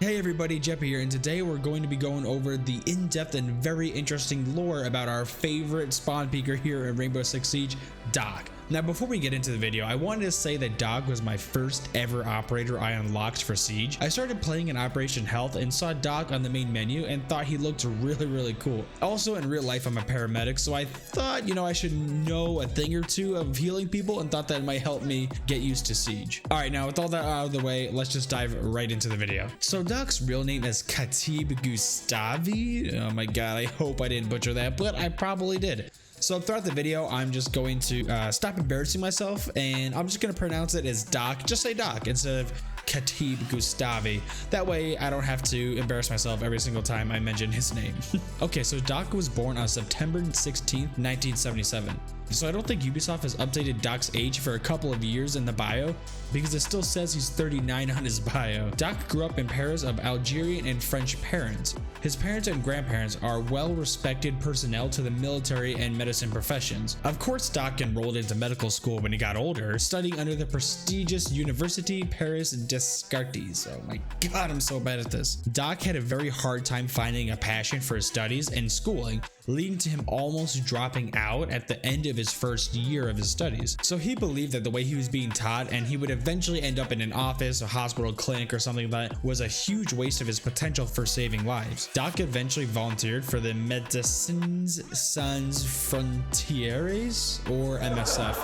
Hey everybody, Jeppy here, and today we're going to be going over the in-depth and very interesting lore about our favorite spawn peeker here in Rainbow Six Siege, Doc. Now before we get into the video, I wanted to say that Doc was my first ever operator I unlocked for Siege. I started playing in Operation Health and saw Doc on the main menu and thought he looked really cool. Also in real life I'm a paramedic, so I thought, I should know a thing or two of healing people and thought that might help me get used to Siege. Alright, now with all that out of the way, let's just dive right into the video. So Doc's real name is Khatib Gustavi. Oh my god, I hope I didn't butcher that, but I probably did. So throughout the video, I'm just going to stop embarrassing myself and I'm just going to pronounce it as Doc. Just say Doc instead of Khatib Gustavi. That way I don't have to embarrass myself every single time I mention his name. Okay, so Doc was born on September 16th, 1977. So I don't think Ubisoft has updated Doc's age for a couple of years in the bio because it still says he's 39 on his bio. Doc grew up in Paris of Algerian and French parents. His parents and grandparents are well-respected personnel to the military and medicine professions. Of course, Doc enrolled into medical school when he got older, studying under the prestigious University Paris Descartes. Oh my god, I'm so bad at this. Doc had a very hard time finding a passion for his studies and schooling, leading to him almost dropping out at the end of his first year of his studies. So he believed that the way he was being taught and he would eventually end up in an office, a hospital, clinic, or something like that was a huge waste of his potential for saving lives. Doc eventually volunteered for the Médecins Sans Frontières, or MSF.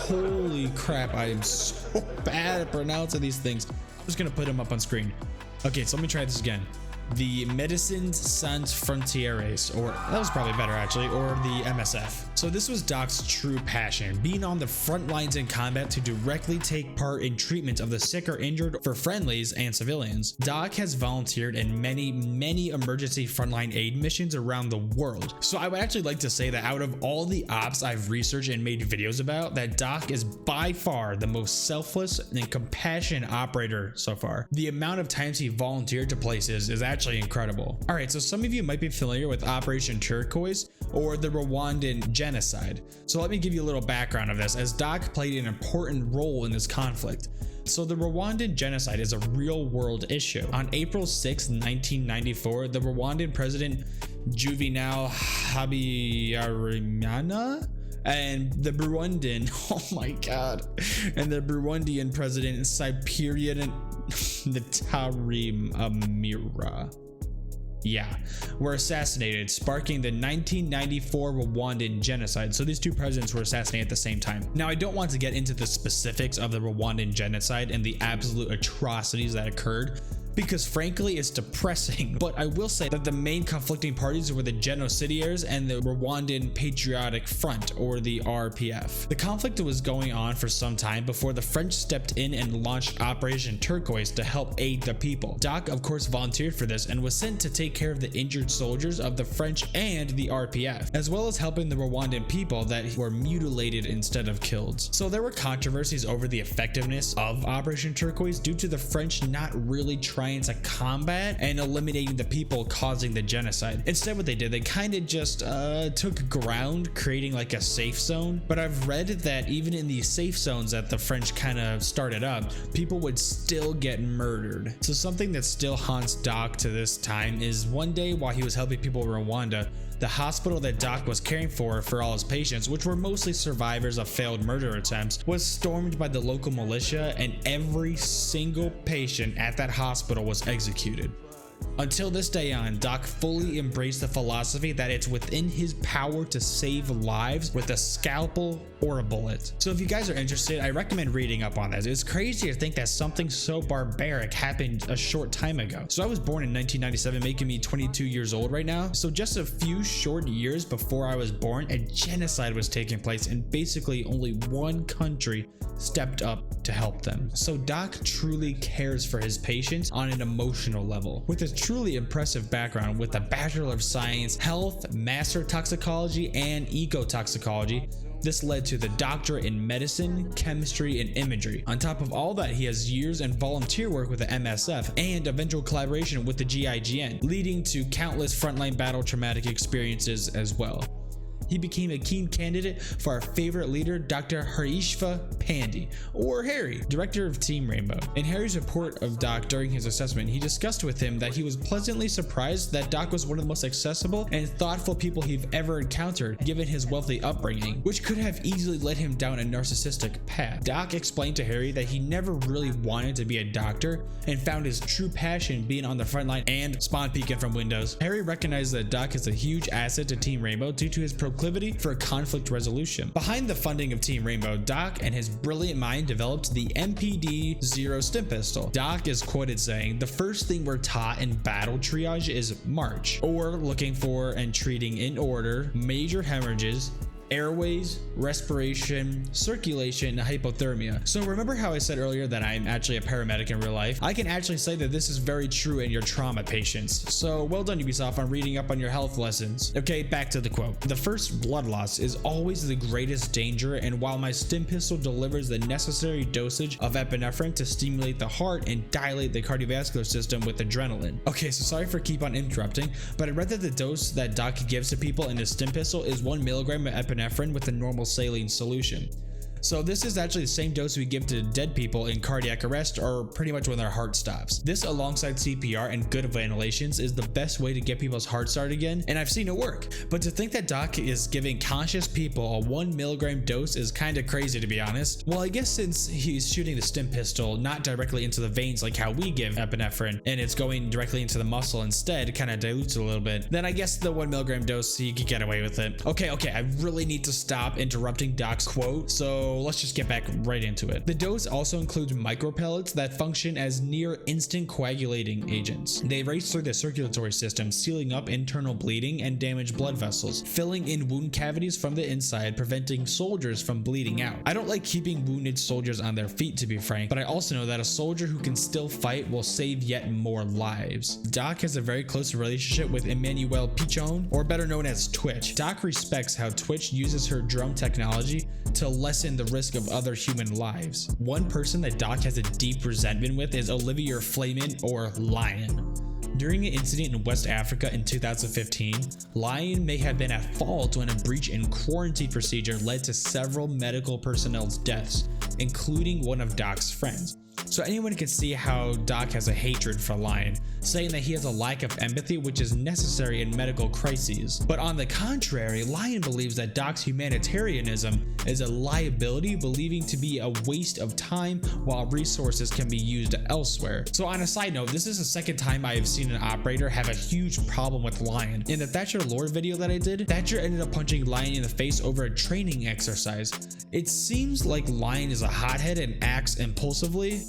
Holy crap, I am so bad at pronouncing these things. I'm just gonna put them up on screen. Okay, so let me try this again. The Médecins Sans Frontières, or that was probably better actually, or the MSF. So this was Doc's true passion, being on the front lines in combat to directly take part in treatment of the sick or injured for friendlies and civilians. Doc has volunteered in many emergency frontline aid missions around the world. So I would actually like to say that out of all the ops I've researched and made videos about, that Doc is by far the most selfless and compassionate operator so far. The amount of times he volunteered to places is actually incredible. All right, so some of you might be familiar with Operation Turquoise or the Rwandan Genocide. So let me give you a little background of this, as Doc played an important role in this conflict. So the Rwandan genocide is a real world issue. On April 6, 1994, the Rwandan president Juvenal Habyarimana and the Burundian, oh my god, and the Burundian president Cyprian Ntaryamira, were assassinated, sparking the 1994 Rwandan genocide. So these two presidents were assassinated at the same time. Now, I don't want to get into the specifics of the Rwandan genocide and the absolute atrocities that occurred, because frankly it's depressing, but I will say that the main conflicting parties were the genocidaires and the Rwandan Patriotic Front, or the RPF. The conflict was going on for some time before the French stepped in and launched Operation Turquoise to help aid the people. Doc of course volunteered for this and was sent to take care of the injured soldiers of the French and the RPF, as well as helping the Rwandan people that were mutilated instead of killed. So there were controversies over the effectiveness of Operation Turquoise due to the French not really trying to combat and eliminating the people causing the genocide. Instead, what they did, they kind of just took ground, creating like a safe zone. But I've read that even in these safe zones that the French kind of started up, people would still get murdered. So something that still haunts Doc to this time is one day while he was helping people in Rwanda, the hospital that Doc was caring for all his patients, which were mostly survivors of failed murder attempts, was stormed by the local militia, and every single patient at that hospital was executed. Until this day on, Doc fully embraced the philosophy that it's within his power to save lives with a scalpel or a bullet. So if you guys are interested, I recommend reading up on this. It's crazy to think that something so barbaric happened a short time ago. So I was born in 1997, making me 22 years old right now. So just a few short years before I was born, a genocide was taking place and basically only one country stepped up to help them. So Doc truly cares for his patients on an emotional level. With his truly impressive background with a Bachelor of Science, Health, Master Toxicology, and Ecotoxicology, this led to the doctorate in medicine, chemistry, and imagery. On top of all that, he has years in volunteer work with the MSF and eventual collaboration with the GIGN, leading to countless frontline battle traumatic experiences as well. he became a keen candidate for our favorite leader, Dr. Harishva Pandey, or Harry, director of Team Rainbow. In Harry's report of Doc during his assessment, he discussed with him that he was pleasantly surprised that Doc was one of the most accessible and thoughtful people he've ever encountered, given his wealthy upbringing, which could have easily led him down a narcissistic path. Doc explained to Harry that he never really wanted to be a doctor and found his true passion being on the front line and spawn peeking from windows. Harry recognized that Doc is a huge asset to Team Rainbow due to his proclivity for conflict resolution. Behind the funding of Team Rainbow, Doc and his brilliant mind developed the MPD-0 stim pistol. Doc is quoted saying, "The first thing we're taught in battle triage is march, or looking for and treating in order major hemorrhages, airways, respiration, circulation, and hypothermia." So remember how I said earlier that I'm actually a paramedic in real life? I can actually say that this is very true in your trauma patients. So well done, Ubisoft, on reading up on your health lessons. Okay, back to the quote. "The first blood loss is always the greatest danger, and while my stim pistol delivers the necessary dosage of epinephrine to stimulate the heart and dilate the cardiovascular system with adrenaline." Okay, so sorry for keep on interrupting, but I read that the dose that Doc gives to people in his stim pistol is 1 milligram of epinephrine with a normal saline solution. So this is actually the same dose we give to dead people in cardiac arrest, or pretty much when their heart stops. This, alongside CPR and good ventilations, is the best way to get people's heart started again, and I've seen it work. But to think that Doc is giving conscious people a 1 milligram dose is kind of crazy, to be honest. Well, I guess since he's shooting the stim pistol not directly into the veins like how we give epinephrine, and it's going directly into the muscle instead, it kind of dilutes it a little bit, then I guess the 1 milligram dose, he could get away with it. Okay, I really need to stop interrupting Doc's quote, so let's just get back right into it. The dose also includes micropellets that function as near instant coagulating agents. They race through the circulatory system, sealing up internal bleeding and damaged blood vessels, filling in wound cavities from the inside, preventing soldiers from bleeding out. I don't like keeping wounded soldiers on their feet, to be frank, but I also know that a soldier who can still fight will save yet more lives. Doc has a very close relationship with Emmanuel Pichon, or better known as Twitch. Doc respects how Twitch uses her drone technology to lessen the risk of other human lives. One person that Doc has a deep resentment with is Olivier Flamin, or Lion. During an incident in West Africa in 2015, Lion may have been at fault when a breach in quarantine procedure led to several medical personnel's deaths, including one of Doc's friends. So anyone can see how Doc has a hatred for Lion, saying that he has a lack of empathy which is necessary in medical crises. But on the contrary, Lion believes that Doc's humanitarianism is a liability, believing to be a waste of time while resources can be used elsewhere. So on a side note, this is the second time I have seen an operator have a huge problem with Lion. In the Thatcher lore video that I did, Thatcher ended up punching Lion in the face over a training exercise. It seems like Lion is a hothead and acts impulsively,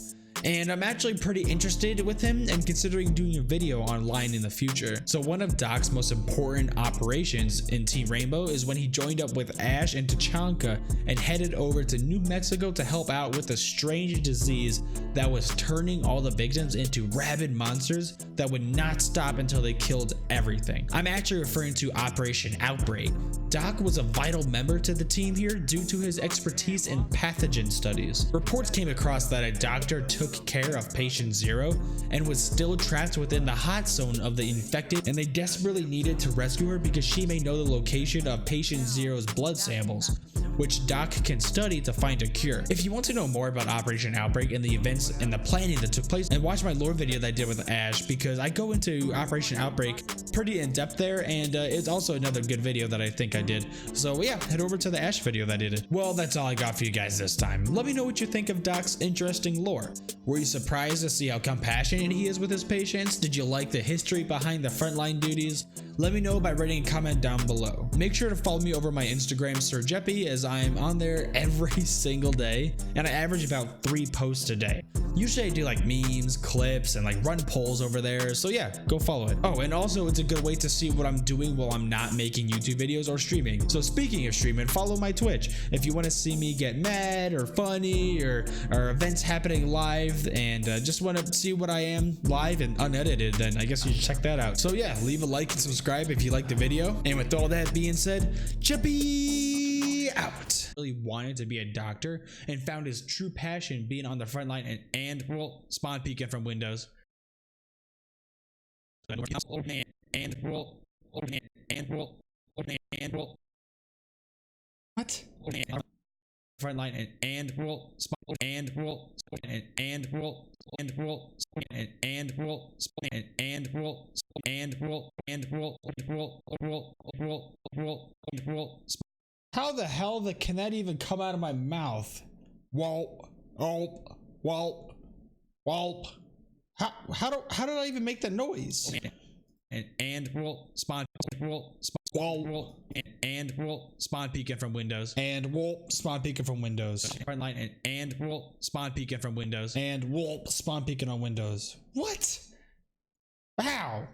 and I'm actually pretty interested with him and considering doing a video on Lion in the future. So one of Doc's most important operations in Team Rainbow is when he joined up with Ash and Tachanka and headed over to New Mexico to help out with a strange disease that was turning all the victims into rabid monsters that would not stop until they killed everything. I'm actually referring to Operation Outbreak. Doc was a vital member to the team here due to his expertise in pathogen studies. Reports came across that a doctor took care of patient 0 and was still trapped within the hot zone of the infected, and they desperately needed to rescue her because she may know the location of patient 0's blood samples, which Doc can study to find a cure. If you want to know more about Operation Outbreak and the events and the planning that took place, and watch my lore video that I did with Ash, because I go into Operation Outbreak pretty in depth there, and it's also another good video that I think I did. So yeah, head over to the Ash video that I did. Well, that's all I got for you guys this time. Let me know what you think of Doc's interesting lore. Were you surprised to see how compassionate he is with his patients? Did you like the history behind the frontline duties? Let me know by writing a comment down below. Make sure to follow me over my Instagram, sirjeppy, as I'm on there every single day, and I average about 3 posts a day. Usually I do like memes, clips, and like run polls over there, so yeah, go follow it. Oh, and also it's a good way to see what I'm doing while I'm not making YouTube videos or streaming. So speaking of streaming, follow my Twitch. If you want to see me get mad or funny or events happening live, and just want to see what I am live and unedited, then I guess you should check that out. So yeah, leave a like and subscribe if you like the video. And with all that being said, Jeppy out. Really wanted to be a doctor and found his true passion being on the front line and well, spawn peeking from windows. And What? Front line and roll and roll and roll and roll and roll and roll and roll and roll roll. How the hell can that even come out of my mouth? Whoa, oh, whoa, whoa. How did I even make that noise? And roll spawn roll and roll spawn peeking from windows and roll spawn peeking from windows front line and roll spawn peeking from windows and roll spawn peeking on windows. What? How?